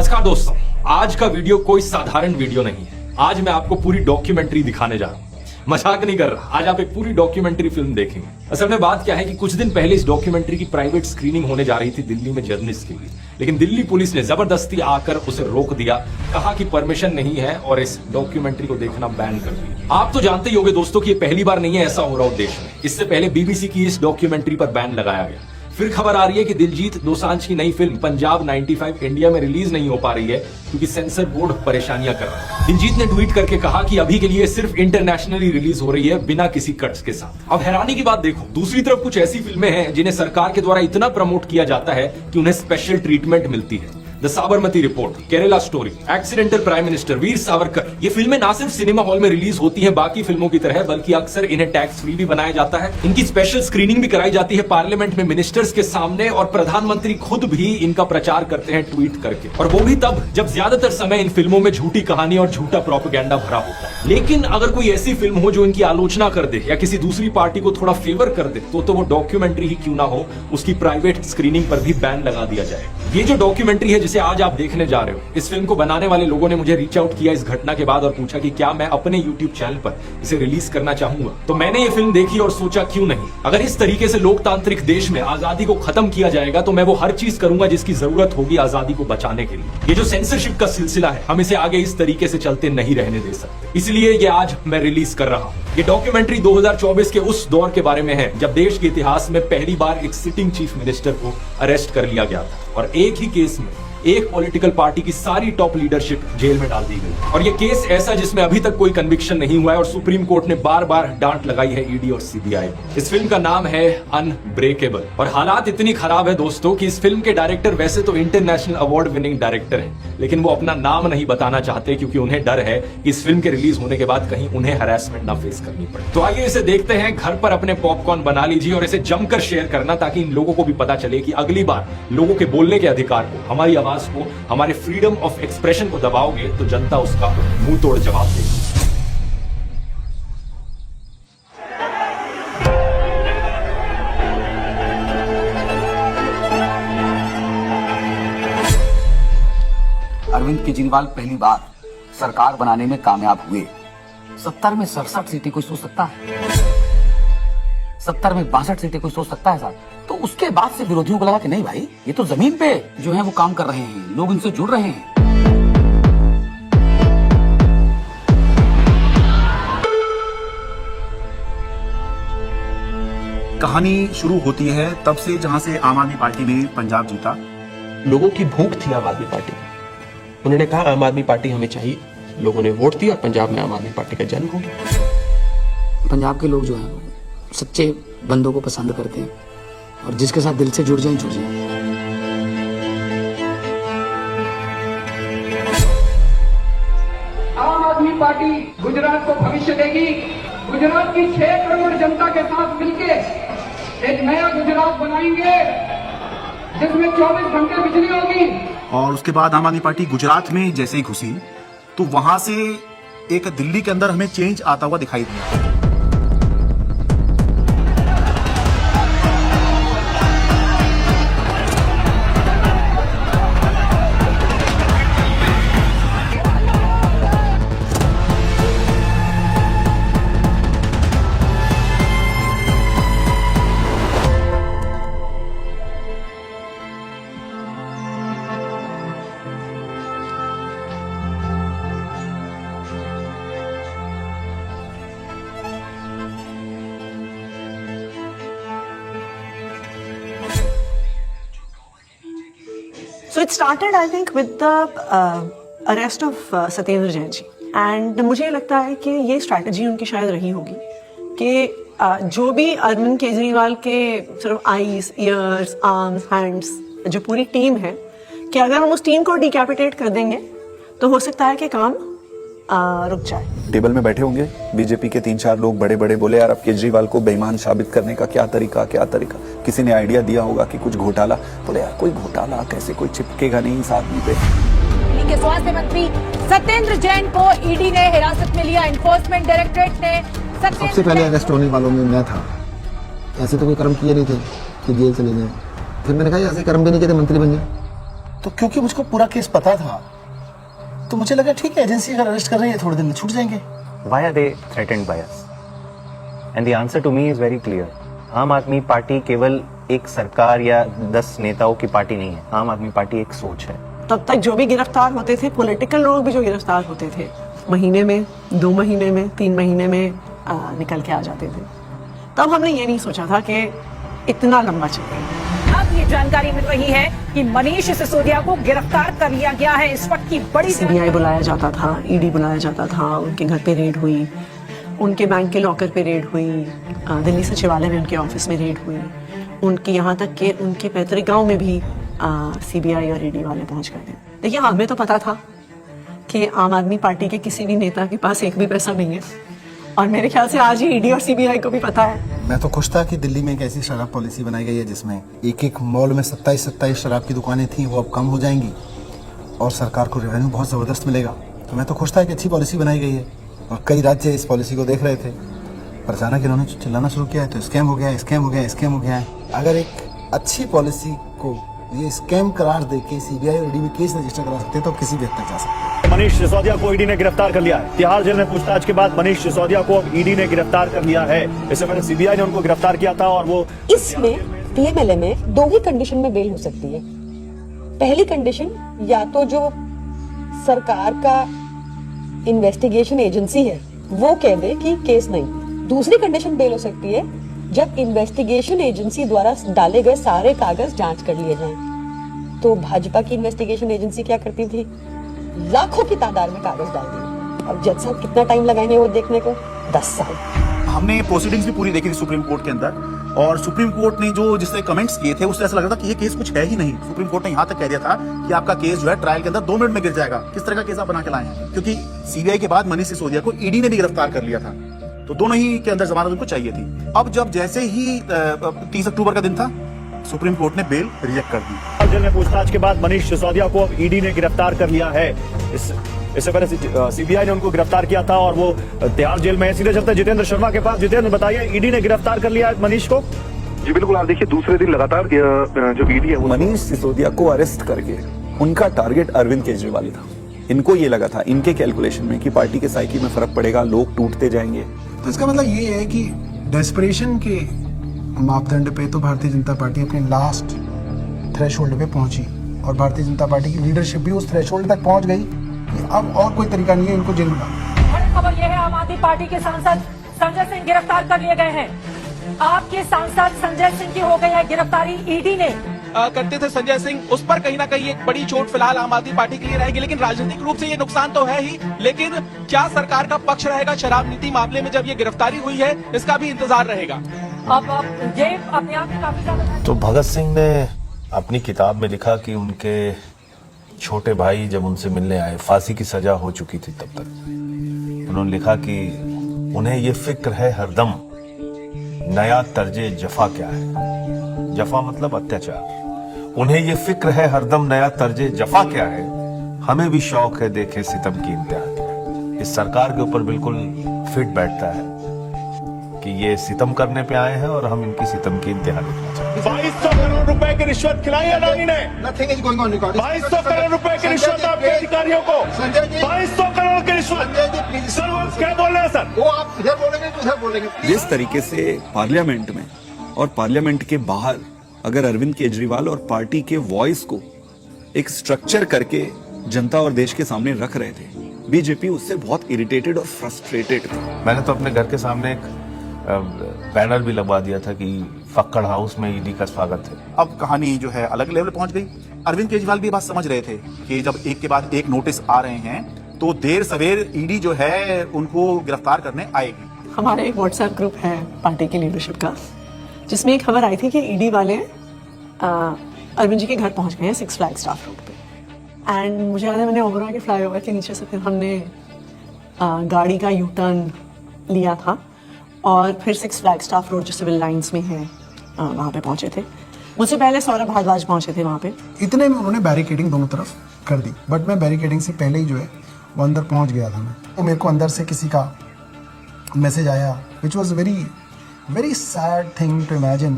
नमस्कार दोस्तों, आज का वीडियो कोई साधारण वीडियो नहीं है। आज मैं आपको पूरी डॉक्यूमेंट्री दिखाने जा रहा हूं। मजाक नहीं कर रहा, आज आप एक पूरी डॉक्यूमेंट्री फिल्म देखेंगे। असल में बात क्या है कि कुछ दिन पहले इस डॉक्यूमेंट्री की प्राइवेट स्क्रीनिंग होने जा रही थी दिल्ली में जर्नलिस्ट के लिए, लेकिन दिल्ली पुलिस ने जबरदस्ती आकर उसे रोक दिया, कहा कि परमिशन नहीं है और इस डॉक्यूमेंट्री को देखना बैन कर दिया। आप तो जानते ही होंगे दोस्तों कि ये पहली बार नहीं है ऐसा हो रहा हो देश में। इससे पहले बीबीसी की इस डॉक्यूमेंट्री पर बैन लगाया गया। फिर खबर आ रही है कि दिलजीत दोसांझ की नई फिल्म पंजाब 95 इंडिया में रिलीज नहीं हो पा रही है क्योंकि सेंसर बोर्ड परेशानियां कर रहा है। दिलजीत ने ट्वीट करके कहा कि अभी के लिए सिर्फ इंटरनेशनली रिलीज हो रही है बिना किसी कट्स के साथ। अब हैरानी की बात देखो, दूसरी तरफ कुछ ऐसी फिल्में हैं जिन्हें सरकार के द्वारा इतना प्रमोट किया जाता है कि उन्हें स्पेशल ट्रीटमेंट मिलती है। The Sabarmati report, Kerala story, accidental prime minister, Veer Savarkar, ये फिल्में ना सिर्फ सिनेमा हॉल में रिलीज होती हैं बाकी फिल्मों की तरह, बल्कि अक्सर इन्हें टैक्स फ्री भी बनाया जाता है। इनकी स्पेशल स्क्रीनिंग भी कराई जाती है पार्लियामेंट में मिनिस्टर्स के सामने, और प्रधानमंत्री खुद भी इनका प्रचार करते हैं ट्वीट करके, और वो भी तब जब ज्यादातर समय इन फिल्मों में झूठी कहानी और झूठा प्रोपेगेंडा भरा होता है। लेकिन अगर कोई ऐसी फिल्म हो जो इनकी आलोचना कर दे या किसी दूसरी पार्टी को थोड़ा फेवर कर दे तो वो डॉक्यूमेंट्री ही क्यों ना हो, उसकी प्राइवेट स्क्रीनिंग पर भी बैन लगा दिया जाए। ये जो डॉक्यूमेंट्री है जिसे आज आप देखने जा रहे हो, इस फिल्म को बनाने वाले लोगों ने मुझे रीच आउट किया इस घटना के बाद और पूछा कि क्या मैं अपने YouTube चैनल पर इसे रिलीज करना चाहूंगा। तो मैंने ये फिल्म देखी और सोचा क्यों नहीं। अगर इस तरीके से लोकतांत्रिक देश में आजादी को खत्म किया जाएगा तो मैं वो हर चीज करूंगा जिसकी जरूरत होगी आजादी को बचाने के लिए। ये जो सेंसरशिप का सिलसिला है, हम इसे आगे इस तरीके से चलते नहीं रहने दे सकते, इसलिए ये आज मैं रिलीज कर रहा हूँ। ये डॉक्यूमेंट्री 2024 के उस दौर के बारे में है जब देश के इतिहास में पहली बार एक सिटिंग चीफ मिनिस्टर को अरेस्ट कर लिया गया था और एक ही केस में एक पॉलिटिकल पार्टी की सारी टॉप लीडरशिप जेल में डाल दी गई। और ये केस ऐसा जिसमें अभी तक कोई कन्विक्शन नहीं हुआ है और सुप्रीम कोर्ट ने बार बार डांट लगाई है ईडी और सीबीआई को। इस फिल्म का नाम है अनब्रेकेबल, और हालात इतनी खराब है दोस्तों कि इस फिल्म के डायरेक्टर वैसे तो इंटरनेशनल अवार्ड विनिंग डायरेक्टर हैं, लेकिन वो अपना नाम नहीं बताना चाहते क्योंकि उन्हें डर है कि इस फिल्म के रिलीज होने के बाद कहीं उन्हें हरासमेंट ना फेस करनी पड़े। तो आइए इसे देखते हैं। घर पर अपने पॉपकॉर्न बना लीजिए और इसे जमकर शेयर करना, ताकि इन लोगों को भी पता चले कि अगली बार लोगों के बोलने के अधिकार को, हमारी आवाज को, हमारे फ्रीडम ऑफ एक्सप्रेशन को दबाओगे तो जनता उसका मुंह तोड़ जवाब देगी। अरविंद केजरीवाल पहली बार सरकार बनाने में कामयाब हुए। 70 में 67 सीटें कोई सोच सकता है? 70 में 62 सीटें कोई सोच सकता है साहब? तो उसके बाद से विरोधियों को लगा कि नहीं भाई, ये तो जमीन पे जो है वो काम कर रहे हैं, लोग इनसे जुड़ रहे हैं। कहानी शुरू होती है तब से जहां से आम आदमी पार्टी ने पंजाब जीता। लोगों की भूख थी आम आदमी पार्टी की, उन्होंने कहा आम आदमी पार्टी हमें चाहिए। लोगों ने वोट दिया और पंजाब में आम आदमी पार्टी का जन्म हो गया। पंजाब के लोग जो हैं सच्चे बंदों को पसंद करते हैं और जिसके साथ दिल से जुड़ जाए जुड़ जाए। आम आदमी पार्टी गुजरात को भविष्य देगी। गुजरात की 6 करोड़ जनता के साथ मिलकर एक नया गुजरात बनाएंगे जिसमें 24 घंटे बिजली होगी। और उसके बाद आम आदमी पार्टी गुजरात में जैसे ही घुसी तो वहां से एक दिल्ली के अंदर हमें चेंज आता हुआ दिखाई दिया। So it started, I think, with the arrest of Satyendra Jain ji, and मुझे लगता है कि ये स्ट्रैटेजी उनकी शायद रही होगी कि जो भी अरविंद केजरीवाल के सिर्फ आईज, ईयर्स, आर्म्स, हैंड्स, जो पूरी टीम है, कि अगर हम उस टीम को डिकैपिटेट कर देंगे तो हो सकता है कि काम रुक जाए। टेबल में बैठे होंगे बीजेपी के 3-4 लोग बड़े बड़े, बोले यार अब केजरीवाल को बेईमान साबित करने का क्या तरीका। किसी ने आइडिया दिया होगा कि कुछ घोटाला, बोले यार कोई घोटाला कैसे, कोई चिपकेगा नहीं इस आदमी पे। के स्वास्थ्य मंत्री सत्येंद्र जैन को ईडी ने हिरासत में लिया। एनफोर्समेंट डायरेक्टरेट ने सबसे पहले अरेस्ट होने वालों में मैं था। ऐसे तो कोई कर्म किए नहीं थे कि जेल चले जाए। फिर मैंने कहा ऐसे कर्म भी नहीं किए, मंत्री बन जाए। तो क्योंकि मुझको पूरा केस पता था तो मुझे लगा ठीक है एजेंसी अगर अरेस्ट कर रही है थोड़े दिन में छूट जाएंगे। Why are they threatened by us? And the answer to me is very clear. आम आदमी पार्टी केवल एक सरकार या 10 नेताओं की पार्टी नहीं है। आम आदमी पार्टी एक सोच है। तब तक जो भी गिरफ्तार होते थे, पॉलिटिकल लोग भी जो गिरफ्तार होते थे, महीने में, 2 महीने में, 3 महीने में निकल के आ जाते थे। तब हमने ये नहीं सोचा था कि इतना लंबा चलेगा। अब ये जानकारी मिल रही है कि मनीष सिसोदिया को गिरफ्तार कर लिया गया है। इस वक्त की बड़ी सीबीआई बुलाया जाता था, ईडी बुलाया जाता था, उनके घर पे रेड हुई, उनके बैंक के लॉकर पे रेड हुई, दिल्ली सचिवालय में उनके ऑफिस में रेड हुई, उनकी यहाँ तक कि उनके पैतृक गांव में भी सीबीआई और ईडी वाले पहुंच गए थे। देखिए हमें तो पता था कि आम आदमी पार्टी के किसी भी नेता के पास एक भी पैसा नहीं है, और मेरे ख्याल से आज ही ईडी और सीबीआई को भी पता है। मैं तो खुश था कि दिल्ली में एक ऐसी शराब पॉलिसी बनाई गई है जिसमें एक मॉल में 27 शराब की दुकानें थी, वो अब कम हो जाएंगी और सरकार को रेवेन्यू बहुत ज़बरदस्त मिलेगा। तो मैं तो खुश था कि अच्छी पॉलिसी बनाई गई है और कई राज्य इस पॉलिसी को देख रहे थे, पर अचानक इन्होंने चिल्लाना शुरू किया है तो स्कैम हो गया, स्कैम हो गया, स्कैम हो गया है। अगर एक अच्छी पॉलिसी को ये स्कैम करार दे के सीबीआई और ईडी में केस रजिस्टर करा सकते हैं तो किसी भी हद तक जा सकते हैं। मनीष सिसोदिया को ईडी ने गिरफ्तार कर लिया है। तिहाड़ जेल में पूछताछ के बाद मनीष सिसोदिया को अब ईडी ने गिरफ्तार कर लिया है। इससे पहले सीबीआई ने उनको गिरफ्तार किया था और वो इसमें पीएमएलए में 2 ही कंडीशन में बेल हो सकती है। पहली कंडीशन या तो जो सरकार का इन्वेस्टिगेशन एजेंसी है वो कह दे कि केस नहीं। दूसरी कंडीशन बेल हो सकती है जब इन्वेस्टिगेशन एजेंसी द्वारा डाले गए सारे कागज जांच कर लिए जाएं। तो भाजपा की इन्वेस्टिगेशन एजेंसी क्या करती थी, लाखों की तादाद में कागज डाल दिए। अब जज साहब कितना टाइम लगाएंगे वो देखने को, 10 साल। हमने प्रोसीडिंग्स भी पूरी देखी थी सुप्रीम कोर्ट के अंदर, और सुप्रीम कोर्ट ने जो जिसने कमेंट्स किए थे उससे ऐसा लग रहा था कि ये केस कुछ है ही नहीं। सुप्रीम कोर्ट ने यहाँ तक कह दिया था कि आपका केस जो है ट्रायल के अंदर 2 मिनट में गिर जाएगा। किस तरह का केस आप बना के लाए हैं, क्योंकि सीबीआई के बाद मनीष सिसोदिया को ईडी ने भी गिरफ्तार कर लिया था, तो दोनों ही के अंदर जमानत उनको चाहिए थी। अब जब जैसे ही 30 अक्टूबर का दिन था, सुप्रीम कोर्ट ने बेल रिजेक्ट कर दी। जेल में पूछताछ के बाद मनीष सिसोदिया को अब ईडी ने गिरफ्तार कर लिया है। इससे पहले सीबीआई ने उनको गिरफ्तार किया था और वो तिहाड़ जेल में है। सीधे चलते जितेंद्र शर्मा के पास। जितेंद्र बताइए, ईडी ने गिरफ्तार कर लिया है मनीष को? जी बिल्कुल, आप देखिए दूसरे दिन लगातार जो ईडी है मनीष सिसोदिया को अरेस्ट करके उनका टारगेट अरविंद केजरीवाल था। इनको ये लगा था, इनके कैलकुलेशन में, कि पार्टी के साइकी में फर्क पड़ेगा, लोग टूटते जाएंगे। तो इसका मतलब ये है कि डेस्परेशन के मापदंड पे तो भारतीय जनता पार्टी अपने लास्ट थ्रेशोल्ड पे पहुंची और भारतीय जनता पार्टी की लीडरशिप भी उस थ्रेशोल्ड तक पहुंच गई कि अब और कोई तरीका नहीं है इनको जेल में। बड़ी खबर यह है, आम आदमी पार्टी के सांसद संजय सिंह गिरफ्तार कर लिए गए हैं। आपके सांसद संजय सिंह की हो गई है गिरफ्तारी। ईडी ने करते थे संजय सिंह, उस पर कहीं ना कहीं एक बड़ी चोट फिलहाल आम आदमी पार्टी के लिए रहेगी, लेकिन राजनीतिक रूप से ये नुकसान तो है ही, लेकिन क्या सरकार का पक्ष रहेगा शराब नीति मामले में जब ये गिरफ्तारी हुई है, इसका भी इंतजार रहेगा। अब ये अपने आप में काफी ज्यादा। तो भगत सिंह ने अपनी किताब में लिखा कि उनके छोटे भाई जब उनसे मिलने आए, फांसी की सजा हो चुकी थी तब तक, उन्होंने लिखा कि उन्हें ये फिक्र है हरदम नया तर्जे जफा क्या है। जफा मतलब अत्याचार। उन्हें ये फिक्र है हरदम नया तर्जे जफा क्या है। हमें भी शौक है देखे सितम की इंतहा। इस सरकार के ऊपर बिल्कुल फिट बैठता है कि ये सितम करने पे आए हैं और हम इनकी सितम की इंतहा देखना चाहते हैं। 2200 करोड़ रुपए की रिश्वत खिलाई अडानी ने। 2200 करोड़ रुपए की रिश्वत आपके अधिकारियों को। 2200 करोड़ की रिश्वत। सर वो क्या बोल रहे हैं सर? वो आप इधर बोलेंगे तो उधर बोलेंगे। जिस तरीके से पार्लियामेंट में और पार्लियामेंट के बाहर अगर अरविंद केजरीवाल और पार्टी के वॉइस को एक स्ट्रक्चर करके जनता और देश के सामने रख रहे थे, बीजेपी उससे बहुत इरिटेटेड और फ्रस्ट्रेटेड थी। मैंने तो अपने घर के सामने एक बैनर भी लगवा दिया था कि फक्कड़ हाउस में ईडी का स्वागत है। अब कहानी जो है अलग लेवल पहुंच गई। अरविंद केजरीवाल भी ये बात समझ रहे थे कि जब एक के बाद एक नोटिस आ रहे हैं तो देर सवेर ईडी जो है उनको गिरफ्तार करने आएगी। हमारा एक व्हाट्सएप ग्रुप है पार्टी की लीडरशिप का, जिसमें एक खबर आई थी कि ईडी वाले अरविंद जी के घर पहुंच गए हैं 6 फ्लैग स्टाफ रोड पे। एंड मुझे याद है मैंने ओबरा के फ्लाईओवर के नीचे से फिर हमने गाड़ी का यू टर्न लिया था और फिर 6 फ्लैग स्टाफ रोड जो सिविल लाइंस में है वहाँ पे पहुंचे थे। मुझसे पहले सौरभ भारद्वाज पहुंचे थे वहाँ पे। इतने में उन्होंने बैरिकेडिंग दोनों तरफ कर दी, बट मैं बैरिकेडिंग से पहले ही जो है वो अंदर पहुंच गया था। मैं तो मेरे को अंदर से किसी का मैसेज आया, which was very very sad thing to imagine